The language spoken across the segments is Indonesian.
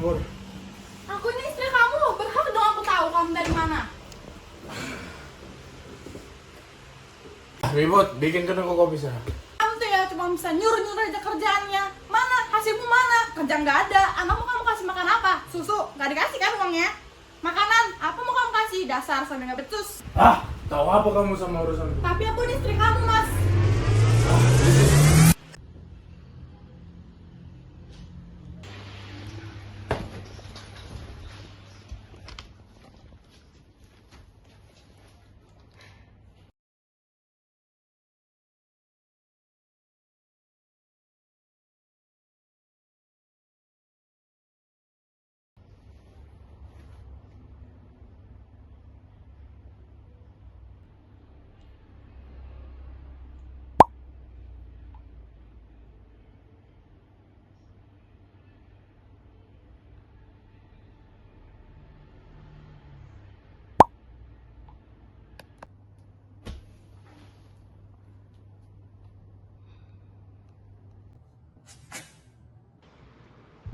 Bur? Aku ini istri kamu, berhak dong aku tahu kamu dari mana. Ribut, bikin kan aku kopi sana. Kamu tuh ya cuma bisa nyuruh-nyuruh aja kerjaannya. Mana? Hasilmu mana? Kerja nggak ada. Anakmu kamu kasih makan apa? Susu? Nggak dikasih kan uangnya? Makanan? Apa mau kamu kasih? Dasar sampai nggak becus. Ah, tahu apa kamu sama urusanku? Tapi aku ini istri kamu, Mas.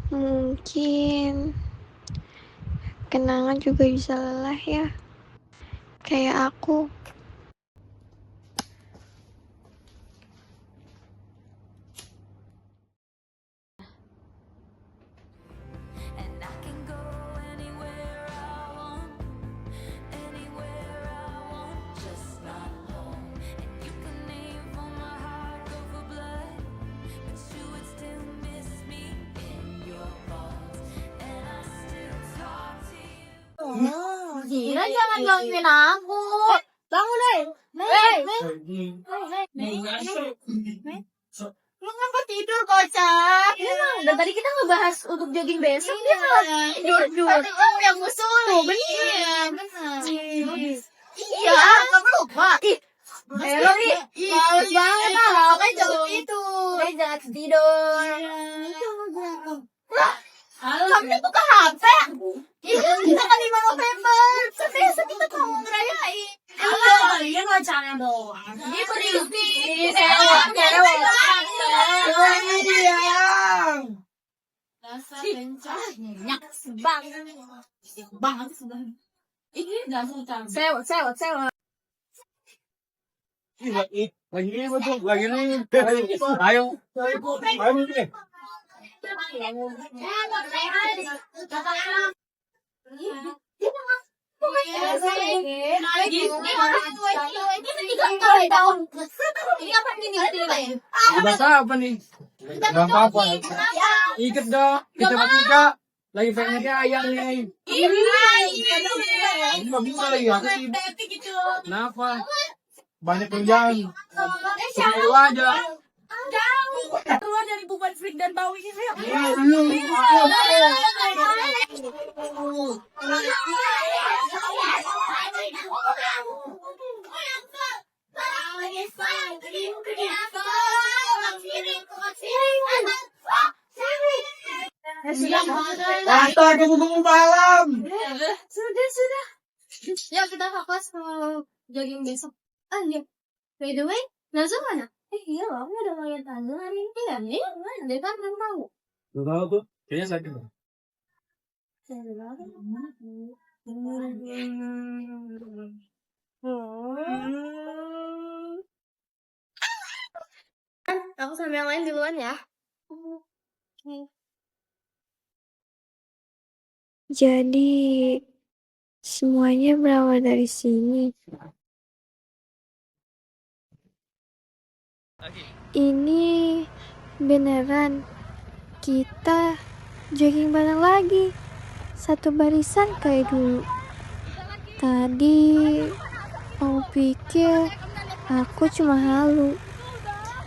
Mungkin kenangan juga bisa lelah ya, kayak aku. And I can go anywhere I want, just not home. And you can aim for my heart, go for blood, but you would still miss me in your bones. And I still talk to you. Gila, jangan gangguin aku. Bangun deh. Lu ngapa tidur, kocak? Dan tadi kita ngebahas untuk jogging besok, dia malah tidur. Kamu yang ngusul. Bener. Iya, kamu lupa. Hero nih, males banget lah. Kan jangan itu. Jangan tidur. Kamu buka HP. Kita kan 5 November. Besok kita mau ngerayain. Kalian wacana doang. Ini berhenti. Sewa. Dasar bencana. Nyak banget. Ini dasar campur. Sewa. Lagi ini betul, lagi ini. Ayo nih. Bahasa apa nih? Gak apa-apa. Ikat dong. Kita bertiga. Lagi pengen ayam nih. Ini mah bisa lagi. Aku sibuk. Kenapa? Banyak kerjaan. Selalu aja. Keluar dari beban freak dan bau ini. Lantar tunggu malam. Sudah. Ya, kita fokus ke jogging besok. Ya. By the way, Nazwa mana? Iya loh, aku udah ngeliat Nazwa hari ini. Ya, ini mana? Dia kan belum tahu. Lu tahu tuh? Kayaknya sakit. Aku sama yang lain duluan ya. Jadi semuanya berawal dari sini. Ini beneran kita jogging bareng lagi, satu barisan kayak dulu. Tadi aku pikir aku cuma halu,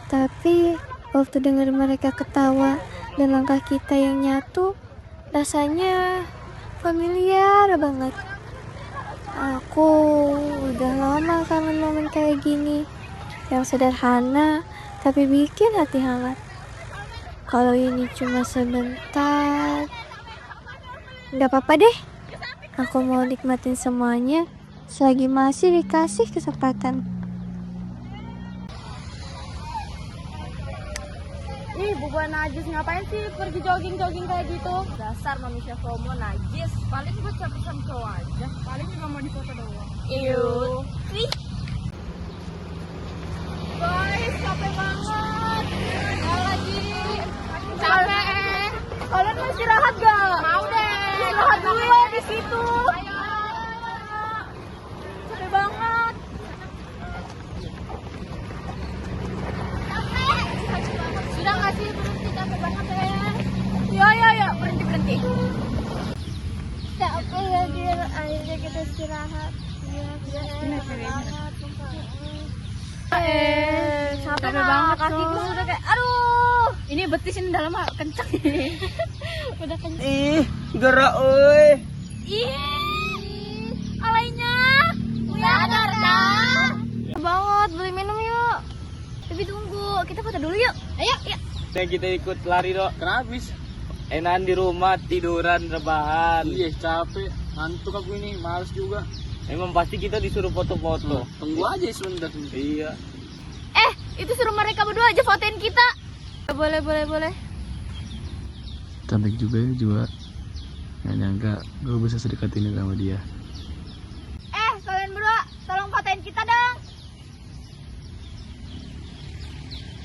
tapi waktu dengar mereka ketawa dan langkah kita yang nyatu, rasanya familiar banget. Aku udah lama kangen momen kayak gini, yang sederhana tapi bikin hati hangat. Kalau ini cuma sebentar, gak apa-apa deh. Aku mau nikmatin semuanya selagi masih dikasih kesempatan. gua najis, ngapain sih pergi jogging-jogging kayak gitu? Dasar manusia FOMO najis. Paling gua capek sama cowok aja. Paling cuma mau difoto doang. Iu. Wih. Guys, capek banget. Lagi. Capek. Kalian mau istirahat gak? Mau deh. Istirahat dulu ya di situ. Ayo. Capek banget. Sudah nggak sih berhenti, capek banget ya. Berhenti. Capek ya Dir, akhirnya kita istirahat. Capek banget kakiku sudah kayak aduh. Ini betis ini dalam kencang. Udah kencang. Gerak oi. Alainya. Sadar dah. Banget, beli minum yuk. Tapi tunggu, kita foto dulu yuk. Ayo. Yang kita ikut lari dok. Kenapa bis? Enakan di rumah tiduran rebahan. Iya capek, ngantuk aku ini, males juga. Emang pasti kita disuruh foto-foto. Tunggu aja sebentar. Iya. Itu suruh mereka berdua aja fotoin kita. Boleh. Cantik juga ya Jua. Nggak nyangka gue bisa sedekat ini sama dia. Kalian berdua tolong fotoin kita dong.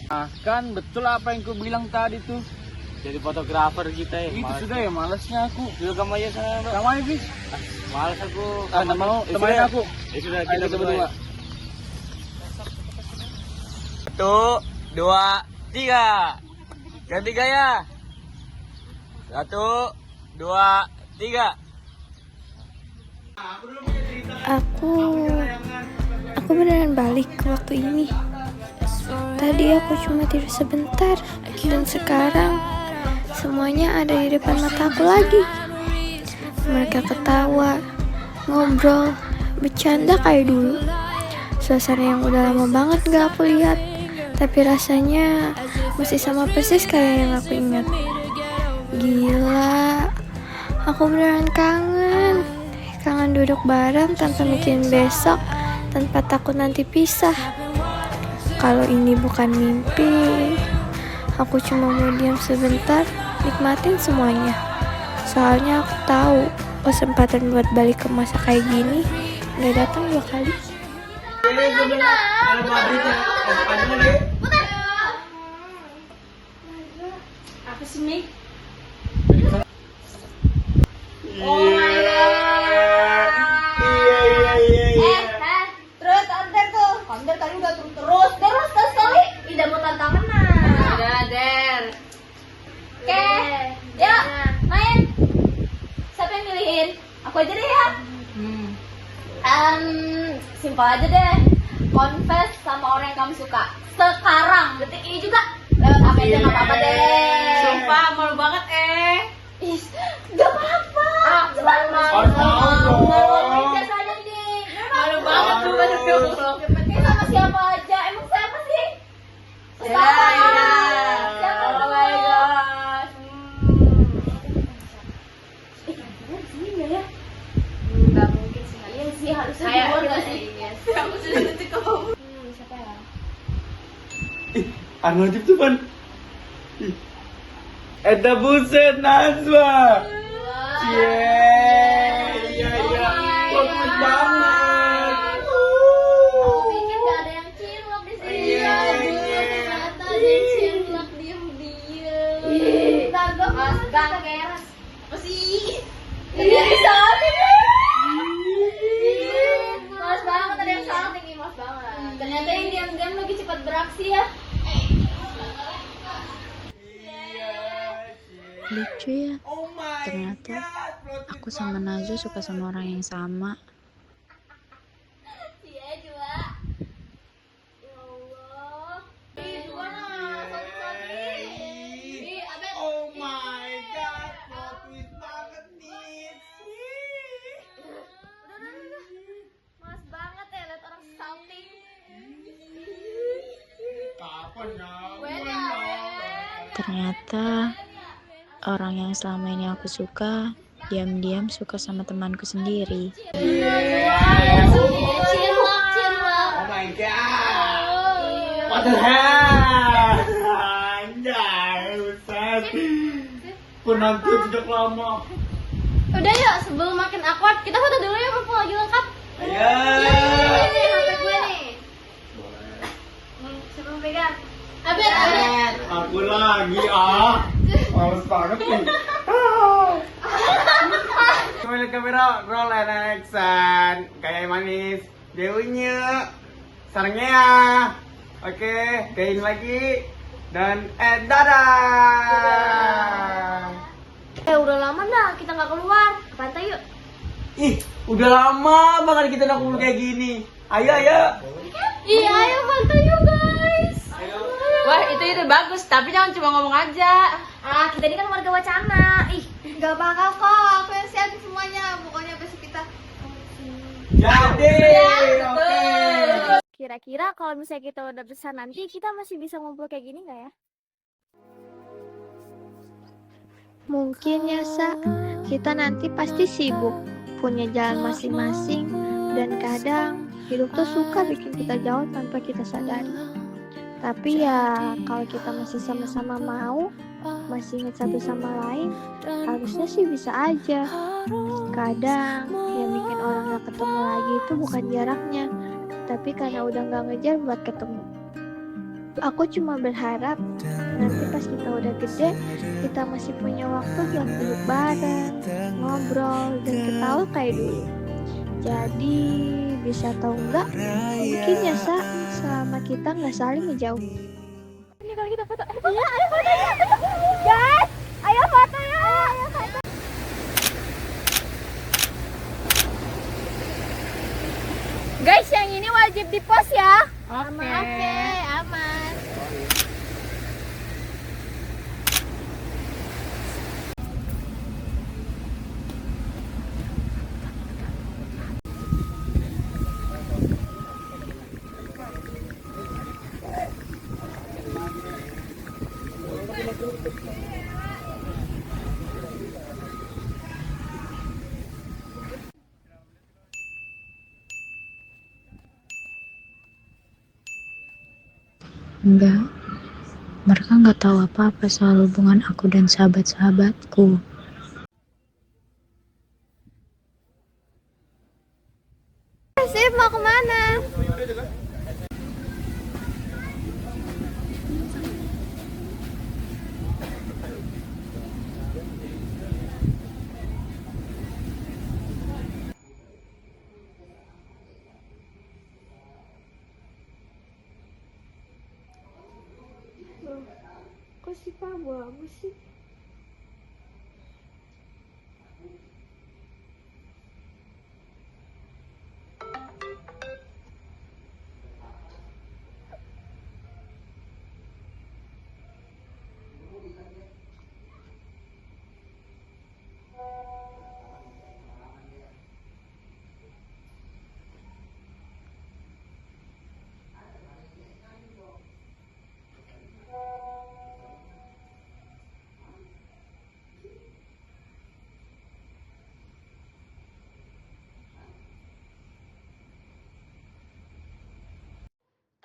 Nah, kan betul apa yang ku bilang tadi tuh. Jadi fotografer kita ya. Itu sudah ya, malesnya aku. Sudah kamu aja sana dok. Sama bis. Males aku. Nggak mau, temanin aku. Ya sudah, Ayo kita berdua. 1, 2, 3. Ganti gaya. 1, 2, 3. Aku beneran balik ke waktu ini. Tadi aku cuma tidur sebentar, dan sekarang semuanya ada di depan mata aku lagi. Mereka ketawa, ngobrol, bercanda kayak dulu. Suasana yang udah lama banget gak aku lihat, tapi rasanya masih sama persis kayak yang aku ingat. Gila, aku beneran kangen. Kangen duduk bareng tanpa mikirin besok, tanpa takut nanti pisah. Kalau ini bukan mimpi, aku cuma mau diam sebentar, nikmatin semuanya. Soalnya aku tahu kesempatan buat balik ke masa kayak gini gak datang 2 kali. Apa sih Mi? Terus konter tadi udah terus kali. Tidak mau tantangan nah. Udah Der. Oke, yuk main. Siapa yang milihin? Aku aja deh ya. Simpel aja deh. Confess sama orang yang kamu suka sekarang, detik ini juga. Lewat apa aja nggak apa-apa deh. Sumpah malu banget Ih, gak apa-apa. Malu banget tuh kan Yang penting sama siapa aja. Emang siapa sih? Ya, Siapa oh tuh? my gosh. Bener sih nggak ya? Nggak mungkin sih. Iya sih, harusnya di luar nggak sih? Aku sudah detik ke kamu. Siapa ya? Arnojib tuh kan. Eta buset Najwa. Iya. Bagus banget. Aku pikir nggak ada yang cinlok di sini. Iya. Ternyata ada yang cinlok diem-diem. Kagak mas keras. Apa sih? Ini bisa mas banget, ada yang salah tinggi mas banget. Ternyata yang diam-diam lagi cepat beraksi ya. Lucu ya, ternyata aku sama Najwa suka sama orang yang sama. Iya juga. Ya Allah. Ih, Juan satu-satu. Abel. Oh my god, plot twist banget nih. Udah. Mas banget ya liat orang salting. Kapan ya? Ternyata orang yang selama ini aku suka diam-diam suka sama temanku sendiri. Cinlok. Oh my god. What the hell? Anjay. nanti sejak lama. Udah yuk, sebelum makin awkward, kita foto dulu ya mumpung lagi lengkap. Ayo. Ini HP gue nih. Siapa yang pegang? Abed. Aku lagi males banget nih. Kembali kamera, roll and action. Kayak manis, jauhnya. Sarangnya ya. Oke, kayak lagi. Dan dadah. Udah lama dah kita nggak keluar. Ke pantai yuk. Ih, udah lama banget kita nak kumpul kayak gini. Ayo. Iya, ayo pantai yuk guys. Wah, itu bagus, tapi jangan cuma ngomong aja. Ah, kita ini kan warga wacana. Ih, nggak bakal kok. Aku yang siapin semuanya. Pokoknya besok kita. Jadi, oke. Kira-kira kalau misalnya kita udah besar nanti, kita masih bisa ngumpul kayak gini nggak ya? Mungkin ya, Sa. Kita nanti pasti sibuk, punya jalan masing-masing, dan kadang hidup tuh suka bikin kita jauh tanpa kita sadari. Tapi ya, kalau kita masih sama-sama mau, masih ingat satu sama lain, harusnya sih bisa aja. Kadang, yang bikin orang gak ketemu lagi itu bukan jaraknya, tapi karena udah gak ngejar buat ketemu. Aku cuma berharap nanti pas kita udah gede, kita masih punya waktu buat duduk bareng, ngobrol, dan ketawa kayak dulu. Jadi bisa tahu nggak? Mungkin ya selama kita nggak saling ngejauh. Ini kalau kita foto, ayo foto ya, guys, ayo foto ya. Guys, yang ini wajib di post ya. Oke, aman. Enggak, mereka nggak tahu apa-apa soal hubungan aku dan sahabat-sahabatku. Sip, mau kemana? Kok si Pak bagus sih?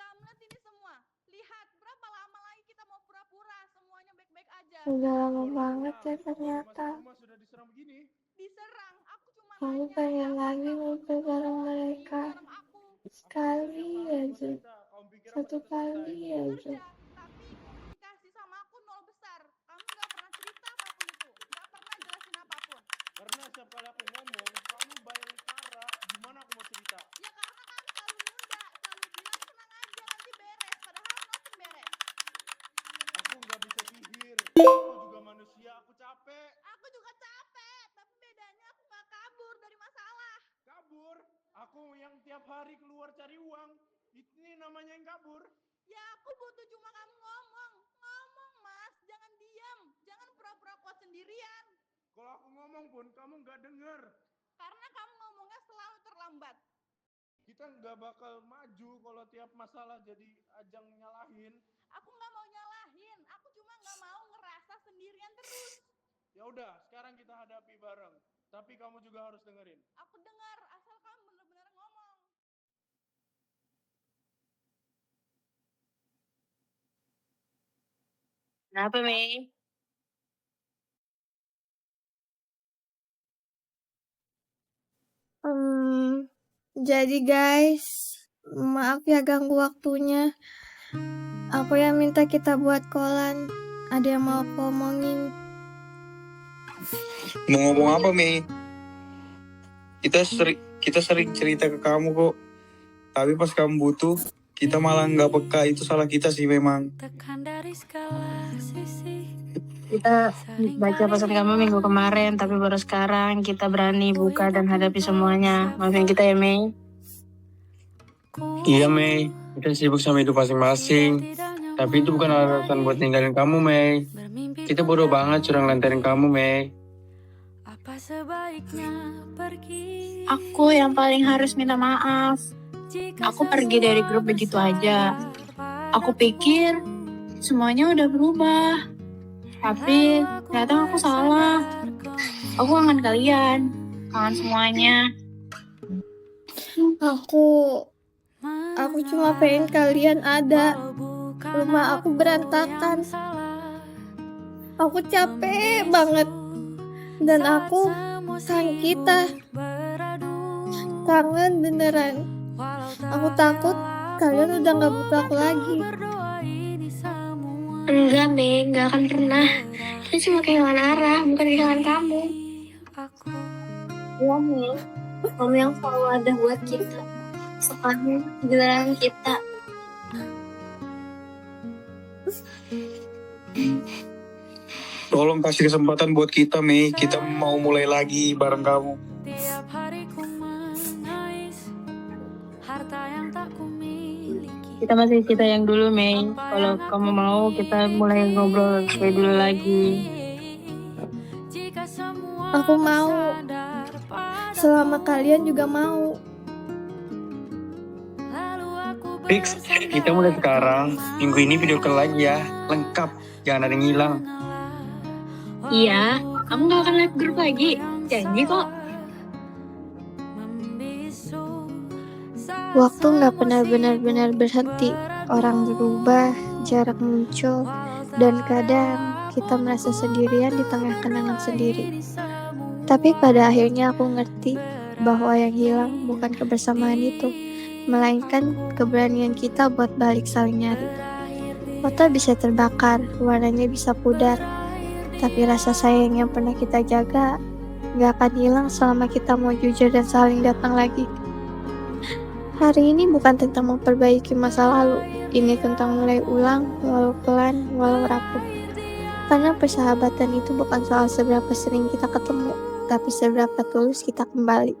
Kamu lihat ini semua. Lihat, berapa lama lagi kita mau pura-pura semuanya baik-baik aja. Udah lama banget ya ternyata. Diserang, aku cuma Kamu pengen lagi ngumpul bareng mereka. Sekali aja. Satu kali aja. Tapi komunikasi sama aku nol besar. Kamu nggak pernah cerita apapun itu, nggak pernah jelasin apapun. Karena setiap kali aku ngomong, kamu bayar cara. Gimana aku mau cerita? Ya karena kamu selalu nunda, selalu bilang tenang aja nanti beres, padahal nothing beres. Aku nggak bisa sihir. Aku juga manusia. Aku capek. Aku juga capek, tapi bedanya aku nggak kabur dari masalah. Kabur? Aku yang tiap hari keluar cari uang. Ini namanya yang kabur. Ya aku butuh cuma kamu ngomong. Ngomong mas, jangan diam. Jangan pura-pura kuat sendirian. Kalau aku ngomong pun kamu nggak denger. Karena kamu ngomongnya selalu terlambat. Kita nggak bakal maju kalau tiap masalah jadi ajang nyalahin. Aku nggak mau nyalahin. Aku cuma nggak mau ngerasa sendirian terus. Ya udah, sekarang kita hadapi bareng. Tapi kamu juga harus dengerin. Aku dengar, asal kamu benar-benar ngomong. Kenapa, Mei? Jadi guys, maaf ya ganggu waktunya. Aku yang minta kita buat callan. Ada yang mau aku omongin? Mau ngomong apa, Mei? Kita sering cerita ke kamu kok. Tapi pas kamu butuh, kita malah nggak peka. Itu salah kita sih memang. Kita baca pesan kamu minggu kemarin, tapi baru sekarang kita berani buka dan hadapi semuanya. Maafin kita ya, Mei. Iya Mei, kita sibuk sama hidup masing-masing. Tapi itu bukan alasan buat ninggalin kamu Mei. Kita bodoh banget curang lantarin kamu Mei. Aku yang paling harus minta maaf. Aku pergi dari grup begitu aja. Aku pikir semuanya udah berubah. Tapi ternyata aku salah. Aku kangen kalian. Kangen semuanya. Aku cuma pengen kalian ada. Rumah aku berantakan. Aku capek banget. Dan aku kangen kita. Kangen beneran. Aku takut kalian udah gak buka aku lagi. Enggak, Mei, enggak akan pernah. Kita cuma kehilangan arah, bukan kehilangan kamu. Iya, Mei. Kamu yang selalu ada buat kita. Sekarang giliran kita. Tolong kasih kesempatan buat kita, Mei. Kita mau mulai lagi bareng kamu. Kita masih kita yang dulu, Mei. Kalau kamu mau, kita mulai ngobrol kayak dulu lagi. Aku mau. Selama kalian juga mau. Fix, kita mulai sekarang. Minggu ini video call lagi ya, lengkap. Jangan ada yang hilang. Iya, kamu gak akan live grup lagi. Janji kok. Waktu gak pernah benar-benar berhenti. Orang berubah, jarak muncul, dan kadang kita merasa sendirian di tengah kenangan sendiri. Tapi pada akhirnya aku ngerti bahwa yang hilang bukan kebersamaan itu, melainkan keberanian kita buat balik saling nyari. Foto bisa terbakar, warnanya bisa pudar, tapi rasa sayang yang pernah kita jaga gak akan hilang selama kita mau jujur dan saling datang lagi. Hari ini bukan tentang memperbaiki masa lalu, ini tentang mulai ulang, walau pelan, walau rapuh. Karena persahabatan itu bukan soal seberapa sering kita ketemu, tapi seberapa tulus kita kembali.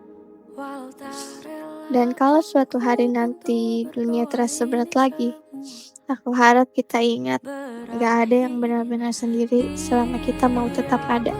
Dan kalau suatu hari nanti dunia terasa berat lagi, aku harap kita ingat, gak ada yang benar-benar sendiri selama kita mau tetap ada.